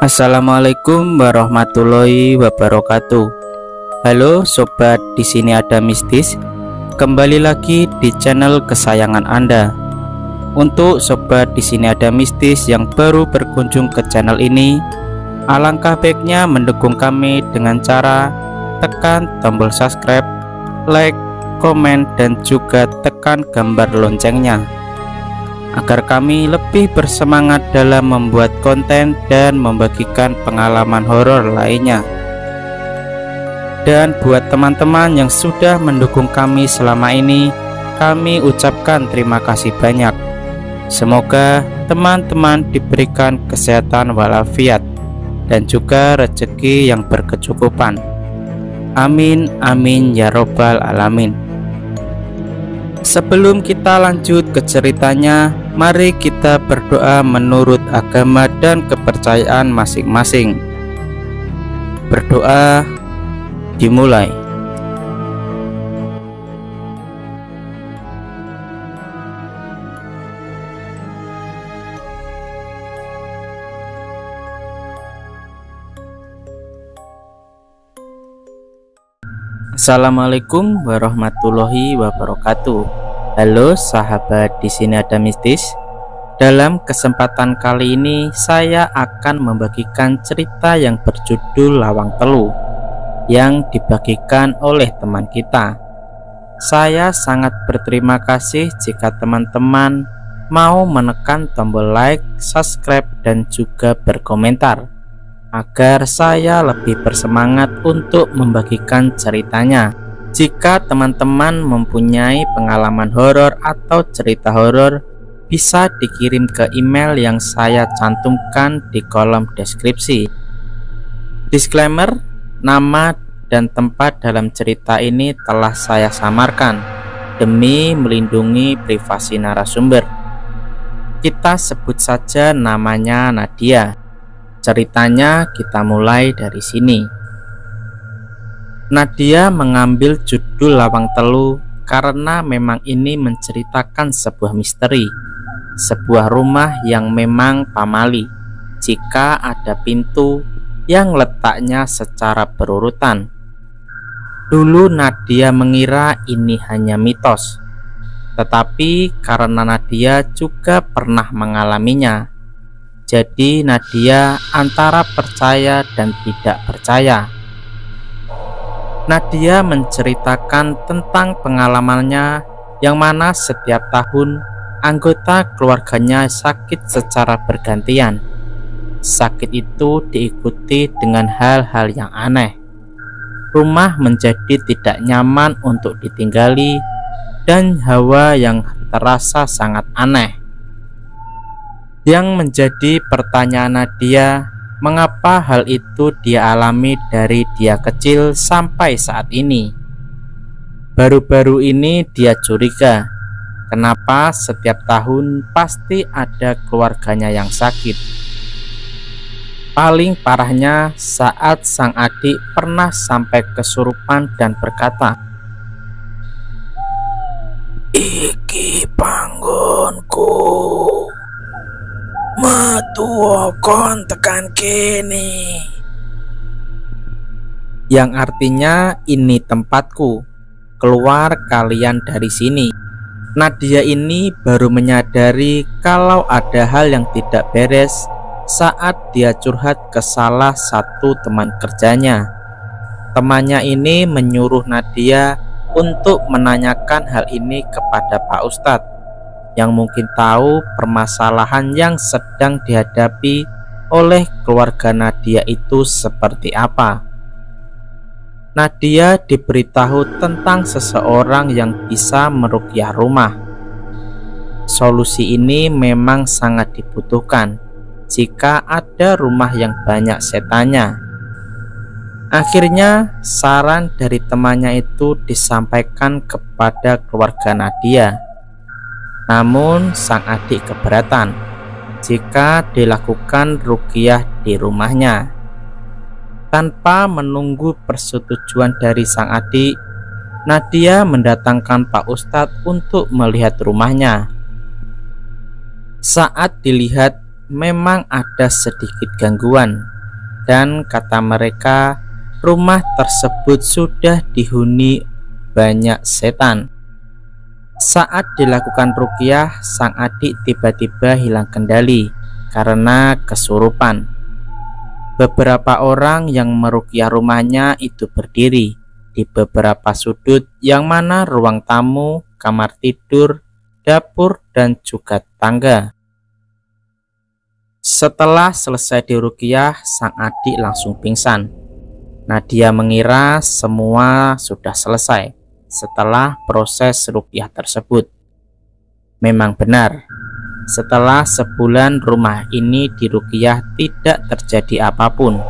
Assalamualaikum warahmatullahi wabarakatuh. Halo sobat, di sini ada mistis. Kembali lagi di channel kesayangan Anda. Untuk sobat di sini ada mistis yang baru berkunjung ke channel ini, alangkah baiknya mendukung kami dengan cara tekan tombol subscribe, like, komen, dan juga tekan gambar loncengnya, agar kami lebih bersemangat dalam membuat konten dan membagikan pengalaman horor lainnya. Dan buat teman-teman yang sudah mendukung kami selama ini, kami ucapkan terima kasih banyak. Semoga teman-teman diberikan kesehatan walafiat dan juga rezeki yang berkecukupan. Amin amin ya robbal alamin. Sebelum kita lanjut ke ceritanya, mari kita berdoa menurut agama dan kepercayaan masing-masing. Berdoa dimulai. Assalamualaikum warahmatullahi wabarakatuh. Halo sahabat, di sini ada mistis. Dalam kesempatan kali ini saya akan membagikan cerita yang berjudul Lawang Telu yang dibagikan oleh teman kita. Saya sangat berterima kasih jika teman-teman mau menekan tombol like, subscribe, dan juga berkomentar, agar saya lebih bersemangat untuk membagikan ceritanya. Jika teman-teman mempunyai pengalaman horor atau cerita horor, bisa dikirim ke email yang saya cantumkan di kolom deskripsi. Disclaimer, nama dan tempat dalam cerita ini telah saya samarkan demi melindungi privasi narasumber. Kita sebut saja namanya Nadia. Ceritanya kita mulai dari sini. Nadia mengambil judul Lawang Telu karena memang ini menceritakan sebuah misteri, sebuah rumah yang memang pamali jika ada pintu yang letaknya secara berurutan. Dulu Nadia mengira ini hanya mitos, tetapi karena Nadia juga pernah mengalaminya, jadi Nadia antara percaya dan tidak percaya. Nadia menceritakan tentang pengalamannya yang mana setiap tahun anggota keluarganya sakit secara bergantian. Sakit itu diikuti dengan hal-hal yang aneh. Rumah menjadi tidak nyaman untuk ditinggali dan hawa yang terasa sangat aneh. Yang menjadi pertanyaan Nadia, mengapa hal itu dia alami dari dia kecil sampai saat ini? Baru-baru ini dia curiga, kenapa setiap tahun pasti ada keluarganya yang sakit. Paling parahnya saat sang adik pernah sampai kesurupan dan berkata, "Iki panggonku, metu kon tekan kene," yang artinya ini tempatku, keluar kalian dari sini. Nadia ini baru menyadari kalau ada hal yang tidak beres saat dia curhat ke salah satu teman kerjanya. Temannya ini menyuruh Nadia untuk menanyakan hal ini kepada Pak Ustadz yang mungkin tahu permasalahan yang sedang dihadapi oleh keluarga Nadia itu seperti apa. Nadia diberitahu tentang seseorang yang bisa meruqyah rumah. Solusi ini memang sangat dibutuhkan jika ada rumah yang banyak setannya. Akhirnya saran dari temannya itu disampaikan kepada keluarga Nadia. Namun sang adik keberatan jika dilakukan ruqyah di rumahnya. Tanpa menunggu persetujuan dari sang adik, Nadia mendatangkan Pak Ustadz untuk melihat rumahnya. Saat dilihat memang ada sedikit gangguan, dan kata mereka rumah tersebut sudah dihuni banyak setan. Saat dilakukan ruqyah, sang adik tiba-tiba hilang kendali karena kesurupan. Beberapa orang yang meruqyah rumahnya itu berdiri di beberapa sudut, yang mana ruang tamu, kamar tidur, dapur, dan juga tangga. Setelah selesai diruqyah, sang adik langsung pingsan. Nadia mengira semua sudah selesai setelah proses ruqyah tersebut. Memang benar, setelah sebulan rumah ini diruqyah tidak terjadi apapun.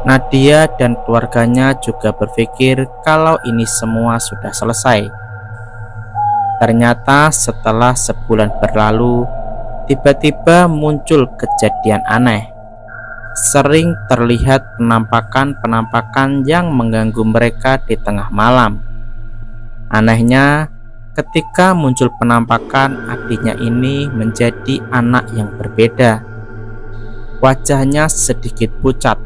Nadia dan keluarganya juga berpikir kalau ini semua sudah selesai. Ternyata setelah sebulan berlalu, tiba-tiba muncul kejadian aneh. Sering terlihat penampakan-penampakan yang mengganggu mereka di tengah malam. Anehnya, ketika muncul penampakan, adiknya ini menjadi anak yang berbeda. Wajahnya sedikit pucat,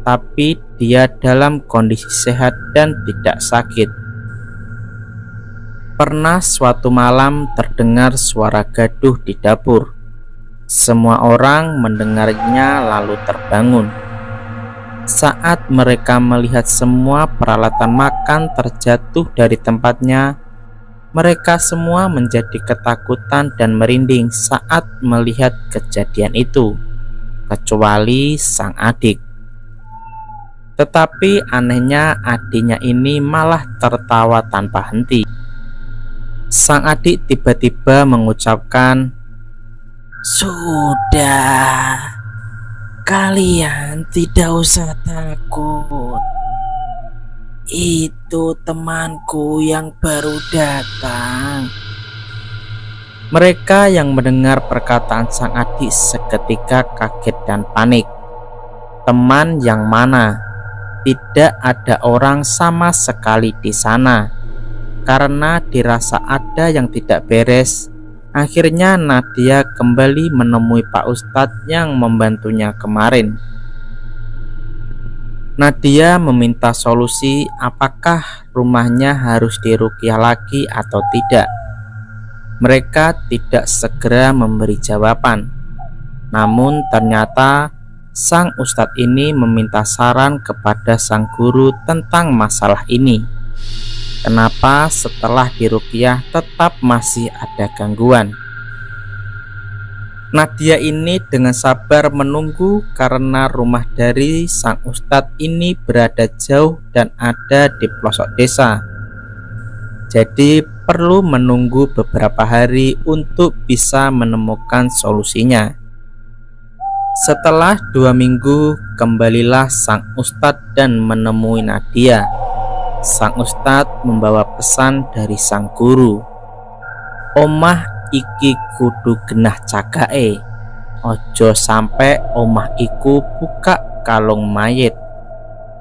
tapi dia dalam kondisi sehat dan tidak sakit. Pernah suatu malam terdengar suara gaduh di dapur. Semua orang mendengarnya lalu terbangun. Saat mereka melihat semua peralatan makan terjatuh dari tempatnya, mereka semua menjadi ketakutan dan merinding saat melihat kejadian itu, kecuali sang adik. Tetapi anehnya adiknya ini malah tertawa tanpa henti. Sang adik tiba-tiba mengucapkan, "Sudah, kalian tidak usah takut. Itu temanku yang baru datang." Mereka yang mendengar perkataan sang adik seketika kaget dan panik. Teman yang mana? Tidak ada orang sama sekali di sana. Karena dirasa ada yang tidak beres, akhirnya Nadia kembali menemui Pak Ustadz yang membantunya kemarin. Nadia meminta solusi apakah rumahnya harus diruqyah lagi atau tidak. Mereka tidak segera memberi jawaban. Namun ternyata sang ustadz ini meminta saran kepada sang guru tentang masalah ini. Kenapa setelah diruqyah tetap masih ada gangguan? Nadia ini dengan sabar menunggu karena rumah dari sang ustadz ini berada jauh dan ada di pelosok desa. Jadi perlu menunggu beberapa hari untuk bisa menemukan solusinya. Setelah 2 minggu, kembalilah sang ustadz dan menemui Nadia. Sang ustadz membawa pesan dari sang guru. Omah iki kudu genah cagake. Ojo sampai omah iku buka kalung mayit.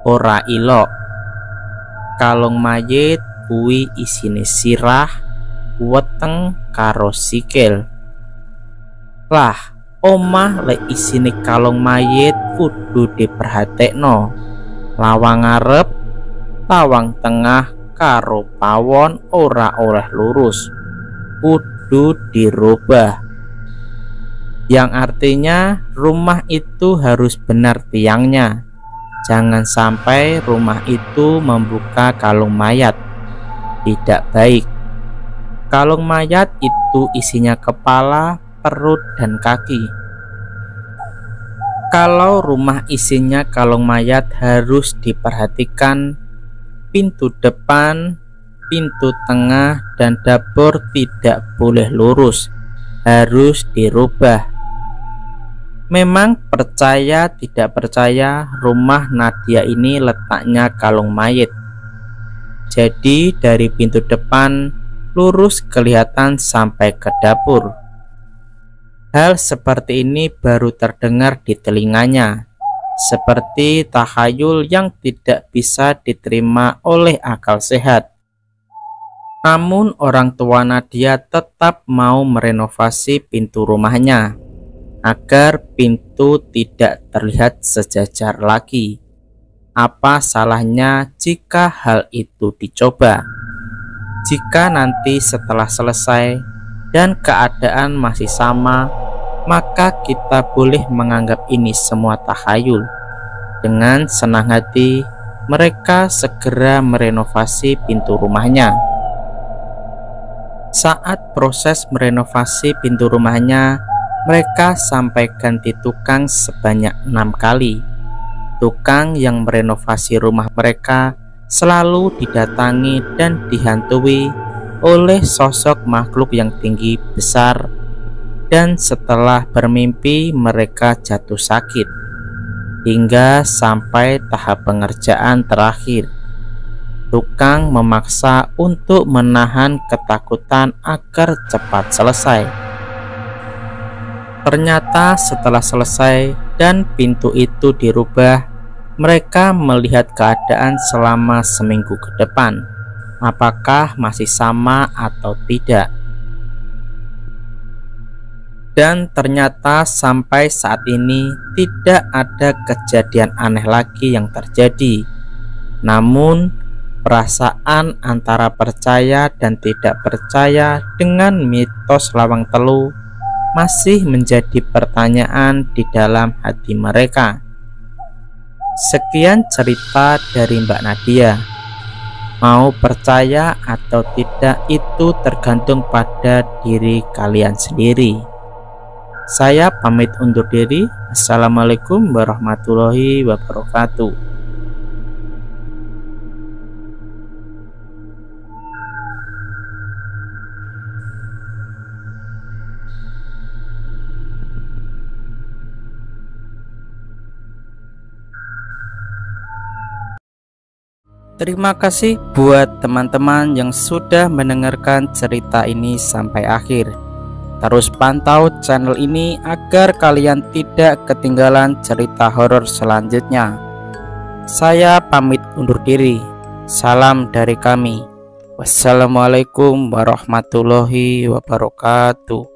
Ora ilok. Kalung mayit kuwi isine sirah, weteng karo sikil. Lah, omah lek isine kalung mayit kudu diperhatekno. Lawang ngarep, lawang tengah karo pawon ora oleh lurus, kudu dirubah. Yang artinya rumah itu harus benar tiangnya. Jangan sampai rumah itu membuka kalung mayat. Tidak baik. Kalung mayat itu isinya kepala, perut, dan kaki. Kalau rumah isinya kalung mayat harus diperhatikan. Pintu depan, pintu tengah, dan dapur tidak boleh lurus, harus dirubah. Memang percaya tidak percaya, rumah Nadia ini letaknya kalung mayit. Jadi dari pintu depan lurus kelihatan sampai ke dapur. Hal seperti ini baru terdengar di telinganya, seperti takhayul yang tidak bisa diterima oleh akal sehat. Namun orang tua Nadia tetap mau merenovasi pintu rumahnya. agar pintu tidak terlihat sejajar lagi. Apa salahnya jika hal itu dicoba? Jika nanti setelah selesai dan keadaan masih sama, maka kita boleh menganggap ini semua tahayul. Dengan senang hati, mereka segera merenovasi pintu rumahnya. Saat proses merenovasi pintu rumahnya, mereka sampai ganti tukang sebanyak 6 kali. Tukang yang merenovasi rumah mereka selalu didatangi dan dihantui oleh sosok makhluk yang tinggi besar, dan setelah bermimpi mereka jatuh sakit hingga sampai tahap pengerjaan terakhir. Tukang memaksa untuk menahan ketakutan agar cepat selesai. Ternyata setelah selesai dan pintu itu dirubah, mereka melihat keadaan selama seminggu ke depan. Apakah masih sama atau tidak? Dan ternyata sampai saat ini tidak ada kejadian aneh lagi yang terjadi. Namun perasaan antara percaya dan tidak percaya dengan mitos lawang telu masih menjadi pertanyaan di dalam hati mereka. Sekian cerita dari Mbak Nadia. Mau percaya atau tidak itu tergantung pada diri kalian sendiri. Saya pamit undur diri. Assalamualaikum warahmatullahi wabarakatuh. Terima kasih buat teman-teman yang sudah mendengarkan cerita ini sampai akhir. Terus pantau channel ini agar kalian tidak ketinggalan cerita horor selanjutnya. Saya pamit undur diri. Salam dari kami. Wassalamualaikum warahmatullahi wabarakatuh.